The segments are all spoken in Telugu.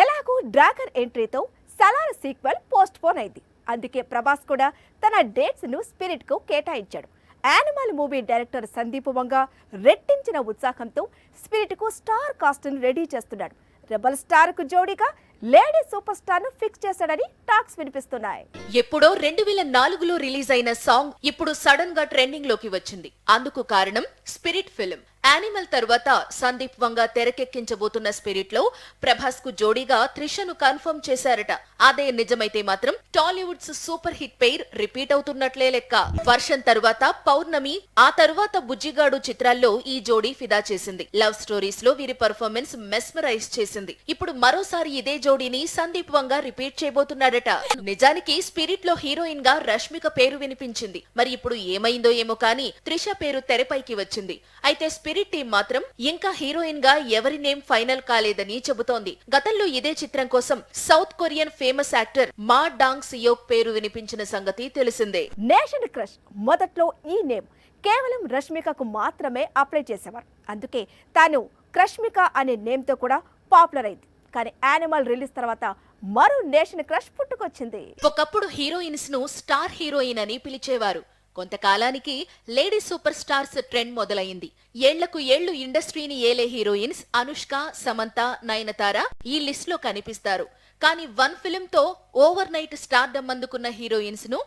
ఎలాగూ డ్రాగన్ ఎంట్రీతో సలార్ సీక్వెల్ పోస్ట్ పోన్ అయింది. అందుకే ప్రభాస్ కూడా తన డేట్స్ ను స్పిరిట్ కు కేటాయించాడు. Animal movie director Sandeep Vanga రెట్టించిన ఉత్సాహంతో స్పిరిట్ కు స్టార్ కాస్ట్ ను రెడీ చేస్తున్నాడు. రెబల్ స్టార్ కు జోడీగా లేడీ సూపర్ స్టార్ ను ఫిక్స్ చేశాడని టాక్స్ వినిపిస్తున్నాయి. ఎప్పుడో 2004లో రిలీజ్ అయిన సాంగ్ ఇప్పుడు సడన్ గా ట్రెండింగ్ లోకి వచ్చింది. అందుకు కారణం స్పిరిట్ ఫిల్మ్. యానిమల్ తర్వాత సందీప్ వంగ తెరకెక్కించబోతున్న స్పిరిట్ లో ప్రభాస్ కు జోడీగా త్రిషను కన్ఫర్మ్ చేశారట. అదే నిజమైతే మాత్రం Tollywood's super hit pair repeat అవుతున్నట్లే లెక్క. వర్షం తరువాత పౌర్ణమి, ఆ తరువాత బుజ్జిగాడు చిత్రాల్లో ఈ జోడీ ఫిదా చేసింది. లవ్ స్టోరీస్ లో వీరి పర్ఫార్మెన్స్ మెస్మరైజ్ చేసింది. ఇప్పుడు మరోసారి ఇదే జోడీని సందీప్ వంగ రిపీట్ చేయబోతున్నాడట. నిజానికి స్పిరిట్ లో హీరోయిన్ గా రష్మిక పేరు వినిపించింది. మరి ఇప్పుడు ఏమైందో ఏమో కానీ త్రిష పేరు తెరపైకి వచ్చింది. అయితే స్పిరిట్ టీం మాత్రం ఇంకా హీరోయిన్ గా ఎవరి నేమ్ ఫైనల్ కాలేదని చెబుతోంది. గతంలో ఇదే చిత్రం కోసం సౌత్ కొరియన్ ఫేమస్ యాక్టర్ మా డాంగ్ సియోక్ పేరు వినిపించిన సంగతి తెలిసిందే. నేషన్ క్రష్ మొదట్లో ఈ నేమ్ కేవలం రష్మికకు మాత్రమే అప్లై చేసేవారు. అందుకే తాను క్రష్మిక అనే నేమ్ తో కూడా పాపులర్ అయింది. కానీ యానిమల్ రిలీజ్ తర్వాత మరో నేషన్ క్రష్ పుట్టుకొచ్చింది. ఒకప్పుడు హీరోయిన్స్ ను స్టార్ హీరోయిన్ అని పిలిచేవారు. కొంతకాలానికి లేడీ సూపర్ స్టార్స్ ట్రెండ్ మొదలైంది. ఏళ్లకు ఏళ్లు ఇండస్ట్రీని ఏలే హీరోయిన్స్ అనుష్క, సమంత, నయనతార ఈ లిస్ట్ లో కనిపిస్తారు. కానీ వన్ ఫిల్మ్ తో ఓవర్ నైట్ స్టార్డమ్ అందుకున్న హీరోయిన్స్ ను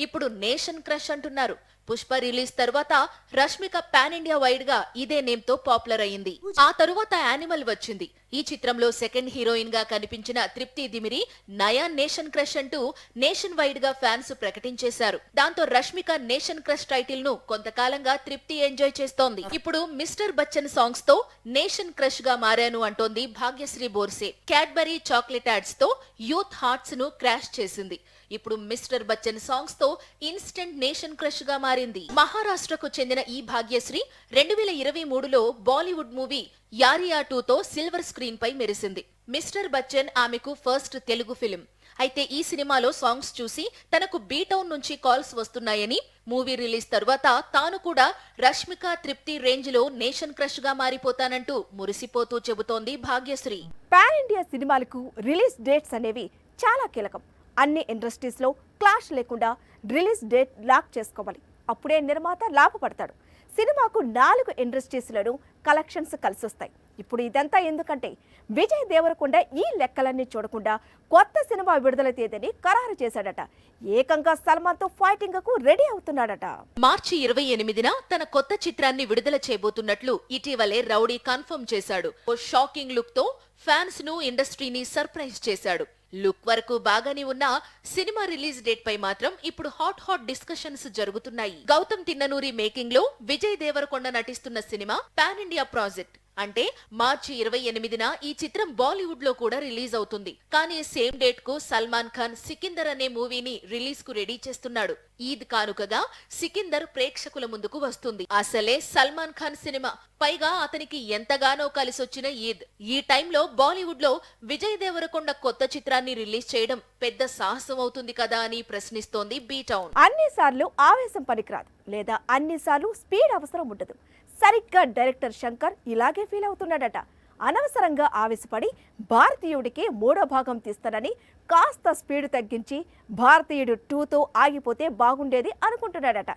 ఇప్పుడు నేషన్ క్రష్ అంటున్నారు. పుష్ప రిలీజ్ తర్వాత రష్మిక పాన్ ఇండియా వైడ్ గా ఇదే నేమ్ తో పాపులర్ అయింది. ఆ తరువాత యానిమల్ వచ్చింది. ఈ చిత్రంలో సెకండ్ హీరోయిన్ గా కనిపించిన తృప్తి దిమిరి నయా నేషన్ క్రష్ అంటూ నేషన్ వైడ్ గా ఫ్యాన్స్ ప్రకటించేశారు. దాంతో రష్మిక నేషన్ క్రష్ టైటిల్ ను కొంతకాలంగా తృప్తి ఎంజాయ్ చేస్తోంది. ఇప్పుడు మిస్టర్ బచ్చన్ సాంగ్స్ తో నేషన్ క్రష్ గా మారాను అంటోంది Bhagyashri Borse. Cadbury chocolate ads తో యూత్ హార్ట్స్ ను క్రాష్ చేసింది. ఇప్పుడు మిస్టర్ బచ్చన్ సాంగ్స్ తో ఇన్స్టెంట్ నేషన్ క్రష్ గా మారింది. మహారాష్ట్రకు చెందిన ఈ భాగ్యశ్రీ 2023లో బాలీవుడ్ మూవీ యారియా 2తో సిల్వర్ స్క్రీన్ పై మెరిసింది. మిస్టర్ బచ్చన్ ఆమెకు ఫస్ట్ తెలుగు ఫిలిం. అయితే ఈ సినిమాలో సాంగ్స్ చూసి తనకు బీటౌన్ నుంచి కాల్స్ వస్తున్నాయని, మూవీ రిలీజ్ తరువాత తాను కూడా రష్మిక, తృప్తి రేంజ్ లో నేషన్ క్రష్ గా మారిపోతానంటూ మురిసిపోతూ చెబుతోంది భాగ్యశ్రీ. పాన్ ఇండియా సినిమాలకు రిలీజ్ డేట్స్ అనేవి చాలా కీలకం. అన్ని ఇండస్ట్రీస్ లో క్లాష్ లేకుండా రిలీజ్ డేట్ లాక్ చేసుకోవాలి. అప్పుడే నిర్మాత లాభపడతాడు. సినిమాకు 4 ఇండస్ట్రీస్లను కలెక్షన్స్ కలిసొస్తాయి. ఇప్పుడు ఇదంతా ఎందుకంటే విజయ్ దేవరకొండ ఈ లెక్కలన్నీ చూడకుండా కొత్త సినిమా విడుదల తేదీని ఖరారు చేశాడట. ఏకంగా సల్మాన్ తో ఫైటింగ్ కు రెడీ అవుతున్నాడట. మార్చి 28న తన కొత్త చిత్రాన్ని విడుదల చేయబోతున్నట్లు ఇటీవలే రౌడీ కన్ఫర్మ్ చేశాడు. ఓ షాకింగ్ లుక్ తో ఫ్యాన్స్ ను, ఇండస్ట్రీని సర్ప్రైజ్ చేశాడు. లుక్ వరకు బాగానే ఉన్న సినిమా రిలీజ్ డేట్ పై మాత్రం ఇప్పుడు హాట్ డిస్కషన్స్ జరుగుతున్నాయి. గౌతమ్ తిన్ననూరి మేకింగ్ లో విజయ్ దేవరకొండ నటిస్తున్న సినిమా పాన్ ఇండియా ప్రాజెక్ట్. అంటే మార్చి 28న ఈ చిత్రం బాలీవుడ్ లో కూడా రిలీజ్ అవుతుంది. కానీ సేమ్ డేట్ కు సల్మాన్ ఖాన్ సికిందర్ అనే మూవీని రిలీజ్ కు రెడీ చేస్తున్నాడు. ఈద్ కానుకగా సికిందర్ ప్రేక్షకుల ముందుకు వస్తుంది. అసలే సల్మాన్ ఖాన్ సినిమా, పైగా అతనికి ఎంతగానో కలిసొచ్చిన ఈద్. ఈ టైంలో బాలీవుడ్ లో విజయ్ దేవరకొండ కొత్త చిత్రాన్ని రిలీజ్ చేయడం పెద్ద సాహసం అవుతుంది కదా అని ప్రశ్నిస్తోంది బీటౌన్. అన్నిసార్లు ఆవేశం పనికిరాదు, లేదా అన్నిసార్లు స్పీడ్ అవసరం ఉండదు. సరిగ్గా డైరెక్టర్ శంకర్ ఇలాగే ఫీల్ అవుతున్నాడట. అనవసరంగా ఆవేశపడి భారతీయుడికి 3వ భాగం తీస్తానని కాస్త స్పీడ్ తగ్గించి భారతీయుడు 2తో ఆగిపోతే బాగుండేది అనుకుంటున్నాడట.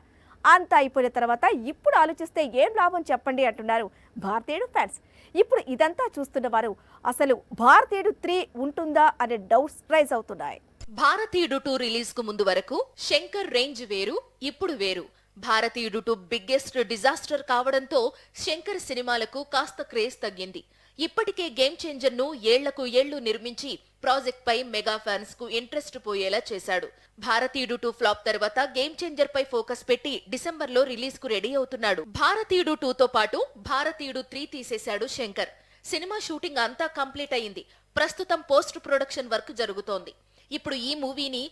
అంతా అయిపోయిన తర్వాత ఇప్పుడు ఆలోచిస్తే ఏం లాభం చెప్పండి అంటున్నారు భారతీయుడు ఫ్యాన్స్. ఇప్పుడు ఇదంతా చూస్తున్న వారు అసలు భారతీయుడు 3 ఉంటుందా అనే డౌట్స్ రైజ్ అవుతున్నాయి. భారతీయుడు 2 రిలీజ్ కు ముందు వరకు శంకర్ రేంజ్ వేరు, ఇప్పుడు వేరు. భారతీయుడు 2 బిగ్గెస్ట్ డిజాస్టర్ కావడంతో శంకర్ సినిమాలకు కాస్త క్రేజ్ తగ్గింది. ఇప్పటికే గేమ్ చేంజర్ ను ఏళ్లకు ఏళ్లు నిర్మించి ప్రాజెక్ట్ పై మెగా ఫ్యాన్స్ కు ఇంట్రెస్ట్ పోయేలా చేశాడు. భారతీయుడు 2 ఫ్లాప్ తర్వాత గేమ్ చేంజర్ పై ఫోకస్ పెట్టి డిసెంబర్ లో రిలీజ్ కు రెడీ అవుతున్నాడు. భారతీయుడు 2తో పాటు భారతీయుడు 3 తీసేశాడు శంకర్. సినిమా షూటింగ్ అంతా కంప్లీట్ అయింది. ప్రస్తుతం పోస్ట్ ప్రొడక్షన్ వర్క్ జరుగుతోంది. ఇప్పుడు ఈ మూవీని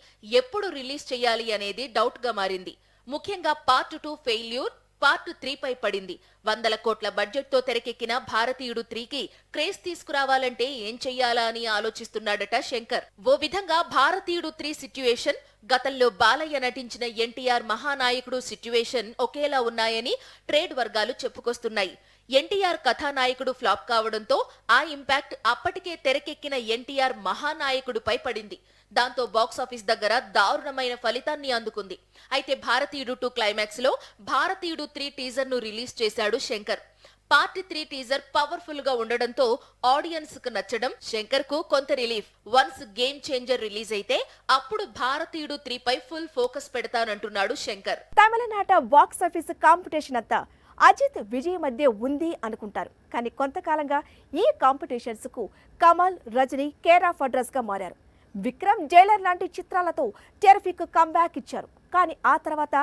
ఎప్పుడు రిలీజ్ చేయాలి అనేది డౌట్ గా మారింది. ముఖ్యంగా పార్ట్ 2 ఫెయిల్యూర్ పార్ట్ 3 పై పడింది. 100 కోట్ల బడ్జెట్ తో తెరకెక్కిన భారతీయుడు 3కి క్రేజ్ తీసుకురావాలంటే ఏం చెయ్యాలా అని ఆలోచిస్తున్నాడట శంకర్. ఓ విధంగా భారతీయుడు 3 సిట్యుయేషన్, గతంలో బాలయ్య నటించిన ఎన్టీఆర్ మహానాయకుడు సిట్యుయేషన్ ఒకేలా ఉన్నాయని ట్రేడ్ వర్గాలు చెప్పుకొస్తున్నాయి. ఎన్టీఆర్ కథానాయకుడు ఫ్లాప్ కావడంతో ఆ ఇంపాక్ట్ అప్పటికే తెరకెక్కిన ఎన్టీఆర్ మహానాయకుడిపై పడింది. దాంతో బాక్సాఫీస్ దగ్గర దారుణమైన ఫలితాన్ని అందుకుంది. అయితే భారతీయుడు 2 క్లైమాక్స్ లో భారతీయుడు 3 టీజర్ ను రిలీజ్ చేశాడు శంకర్. పార్ట్ 3 టీజర్ పవర్ఫుల్ గా ఉండడంతో ఆడియన్స్ కు నచ్చడం, శంకర్ కు కొంత relief. Once Game Changer release అయితే అప్పుడు భారతీయుడు 3 పై ఫుల్ ఫోకస్ పెడతానంటున్నాడు శంకర్. తమిళనాట బాక్సాఫీస్ కాంపిటీషన్ అంతా అజిత్ విజయ్ మధ్య ఉంది అనుకుంటారు. కానీ కొంతకాలంగా ఈ కాంపిటీషన్స్ కు Kamal, Rajini care of address గా మారారు. విక్రమ్, జైలర్ లాంటి చిత్రాలతో టెరిఫిక్ కంబ్యాక్ ఇచ్చారు. కానీ ఆ తర్వాత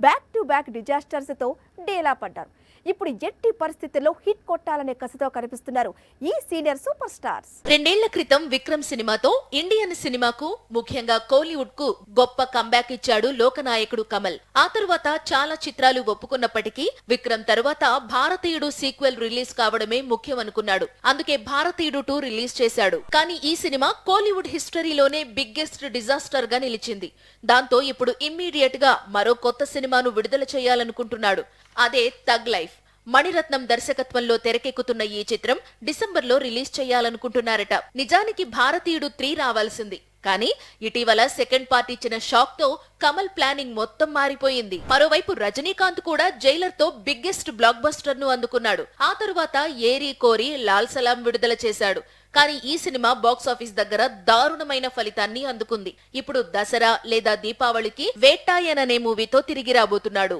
బ్యాక్ టు బ్యాక్ డిజాస్టర్స్ తో డేలా పడ్డారు. ఇప్పుడు ఎట్టి పరిస్థితుల్లో హిట్ కొట్టాలనే కసితో కనిపిస్తున్నారు ఈ సీనియర్ సూపర్ స్టార్స్. 2 ఏళ్ల క్రితం విక్రమ్ సినిమాతో ఇండియన్ సినిమాకు, ముఖ్యంగా కోలీవుడ్ కు గొప్ప కంబ్యాక్ ఇచ్చాడు లోకనాయకుడు కమల్. ఆ తరువాత చాలా చిత్రాలు ఒప్పుకున్నప్పటికీ విక్రమ్ తరువాత భారతీయుడు సీక్వెల్ రిలీజ్ కావడమే ముఖ్యం అనుకున్నాడు. అందుకే భారతీయుడు 2 రిలీజ్ చేశాడు. కానీ ఈ సినిమా కోలీవుడ్ హిస్టరీలోనే బిగ్గెస్ట్ డిజాస్టర్ గా నిలిచింది. దాంతో ఇప్పుడు ఇమ్మీడియట్ గా మరో కొత్త సినిమాను విడుదల చేయాలనుకుంటున్నాడు. అదే థగ్ లైఫ్. మణిరత్నం దర్శకత్వంలో తెరకెక్కుతున్న ఈ చిత్రం డిసెంబర్లో రిలీజ్ చేయాలనుకుంటున్నారట. నిజానికి భారతీయుడు 3 రావాల్సింది. కానీ ఇటీవల సెకండ్ పార్ట్ ఇచ్చిన షాక్ తో కమల్ ప్లానింగ్ మొత్తం మారిపోయింది. మరోవైపు రజనీకాంత్ కూడా జైలర్ తో బిగ్గెస్ట్ బ్లాక్ బస్టర్ ను అందుకున్నాడు. ఆ తరువాత ఏరి కోరి, లాల్ సలాం విడుదల చేశాడు. కానీ ఈ సినిమా బాక్సాఫీస్ దగ్గర దారుణమైన ఫలితాన్ని అందుకుంది. ఇప్పుడు దసరా లేదా దీపావళికి వేట్టాయన్ అనే మూవీతో తిరిగి రాబోతున్నాడు.